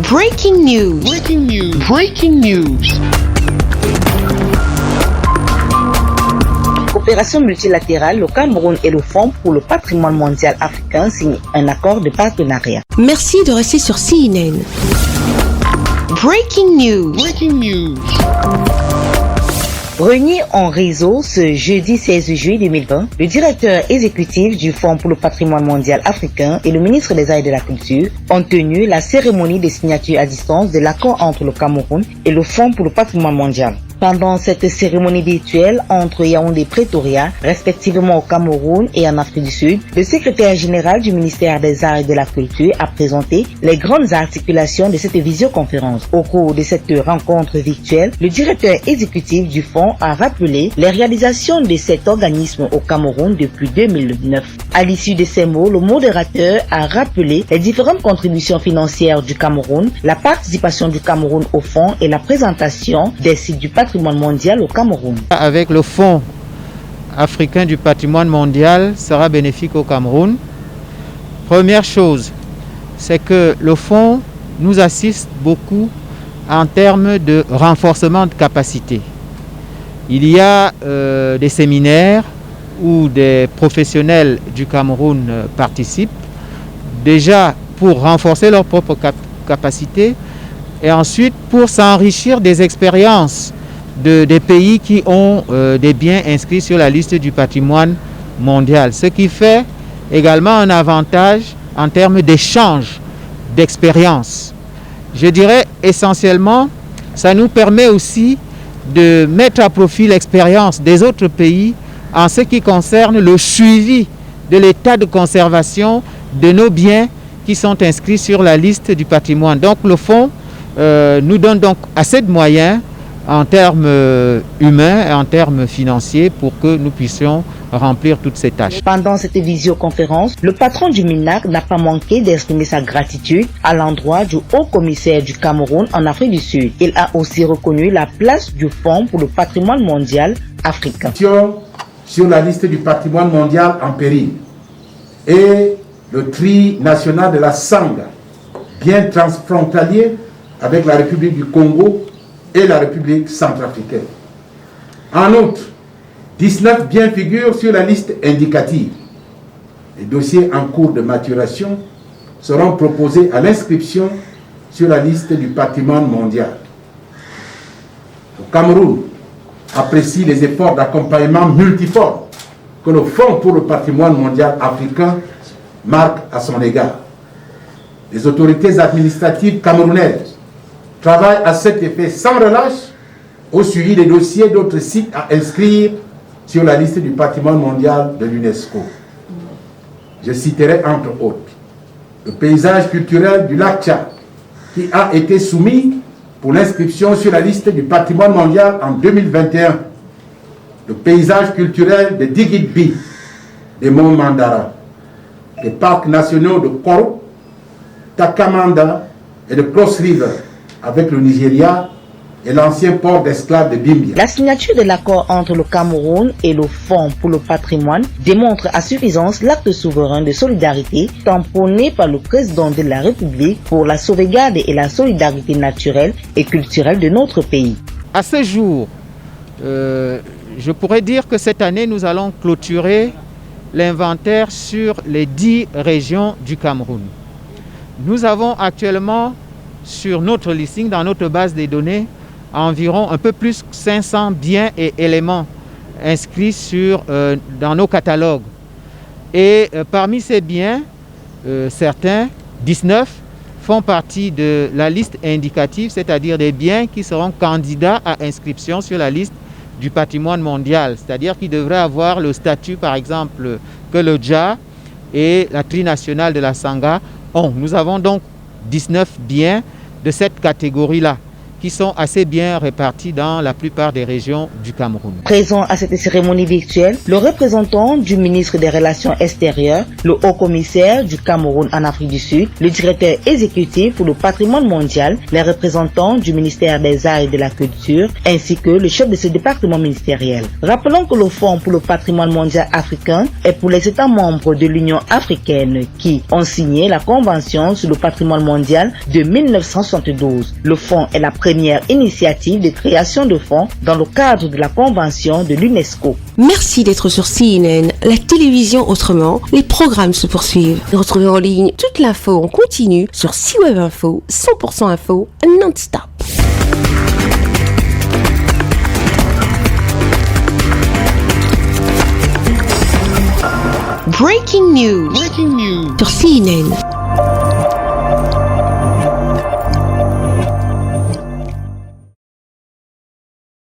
Breaking news. Breaking news. Breaking news. Coopération multilatérale, le Cameroun et le Fonds pour le patrimoine mondial africain signent un accord de partenariat. Merci de rester sur CNN. Breaking news. Breaking news. Réunis en réseau ce jeudi 16 juillet 2020, le directeur exécutif du Fonds pour le patrimoine mondial africain et le ministre des Arts et de la Culture ont tenu la cérémonie de signature à distance de l'accord entre le Cameroun et le Fonds pour le patrimoine mondial. Pendant cette cérémonie virtuelle entre Yaoundé et Pretoria, respectivement au Cameroun et en Afrique du Sud, le secrétaire général du ministère des Arts et de la Culture a présenté les grandes articulations de cette visioconférence. Au cours de cette rencontre virtuelle, le directeur exécutif du fonds a rappelé les réalisations de cet organisme au Cameroun depuis 2009. À l'issue de ces mots, le modérateur a rappelé les différentes contributions financières du Cameroun, la participation du Cameroun au fonds et la présentation des sites du patrimoine mondial au Cameroun. Avec le Fonds africain du patrimoine mondial sera bénéfique au Cameroun. Première chose, c'est que le fonds nous assiste beaucoup en termes de renforcement de capacité. Il y a des séminaires où des professionnels du Cameroun participent, déjà pour renforcer leur propre capacité et ensuite pour s'enrichir des expériences des pays qui ont des biens inscrits sur la liste du patrimoine mondial. Ce qui fait également un avantage en termes d'échange d'expériences. Je dirais essentiellement, ça nous permet aussi de mettre à profit l'expérience des autres pays en ce qui concerne le suivi de l'état de conservation de nos biens qui sont inscrits sur la liste du patrimoine. Donc le fonds nous donne donc assez de moyens en termes humains et en termes financiers pour que nous puissions remplir toutes ces tâches. Pendant cette visioconférence, le patron du MINAC n'a pas manqué d'exprimer sa gratitude à l'endroit du haut-commissaire du Cameroun en Afrique du Sud. Il a aussi reconnu la place du Fonds pour le patrimoine mondial africain. Sur la liste du patrimoine mondial en péril et le tri national de la Sangha, bien transfrontalier avec la République du Congo et la République centrafricaine. En outre, 19 biens figurent sur la liste indicative. Les dossiers en cours de maturation seront proposés à l'inscription sur la liste du patrimoine mondial. Le Cameroun apprécie les efforts d'accompagnement multiformes que le Fonds pour le patrimoine mondial africain marque à son égard. Les autorités administratives camerounaises travaille à cet effet sans relâche au suivi des dossiers d'autres sites à inscrire sur la liste du patrimoine mondial de l'UNESCO. Je citerai entre autres le paysage culturel du lac Tchad qui a été soumis pour l'inscription sur la liste du patrimoine mondial en 2021, le paysage culturel de Digitbi, des monts Mandara, les parcs nationaux de Koro, Takamanda et de Cross River, avec le Nigeria et l'ancien port d'esclaves de Bimbia. La signature de l'accord entre le Cameroun et le Fonds pour le patrimoine démontre à suffisance l'acte souverain de solidarité tamponné par le président de la République pour la sauvegarde et la solidarité naturelle et culturelle de notre pays. À ce jour, je pourrais dire que cette année, nous allons clôturer l'inventaire sur les 10 régions du Cameroun. Nous avons actuellement sur notre listing, dans notre base de données, environ un peu plus de 500 biens et éléments inscrits dans nos catalogues. Et parmi ces biens, certains, 19, font partie de la liste indicative, c'est-à-dire des biens qui seront candidats à inscription sur la liste du patrimoine mondial, c'est-à-dire qui devraient avoir le statut, par exemple, que le Dja et la trinationale de la Sangha ont. Nous avons donc 19 biens de cette catégorie-là qui sont assez bien répartis dans la plupart des régions du Cameroun. Présent à cette cérémonie virtuelle, le représentant du ministre des Relations extérieures, le haut-commissaire du Cameroun en Afrique du Sud, le directeur exécutif pour le patrimoine mondial, les représentants du ministère des Arts et de la Culture, ainsi que le chef de ce département ministériel. Rappelons que le Fonds pour le patrimoine mondial africain est pour les États membres de l'Union africaine qui ont signé la Convention sur le patrimoine mondial de 1972. Le fonds est la première initiative de création de fonds dans le cadre de la Convention de l'UNESCO. Merci d'être sur CNN, la télévision autrement. Les programmes se poursuivent. Retrouvez en ligne toute l'info en continu sur C-Web Info, 100% info, non-stop. Breaking news Breaking news. sur CNN.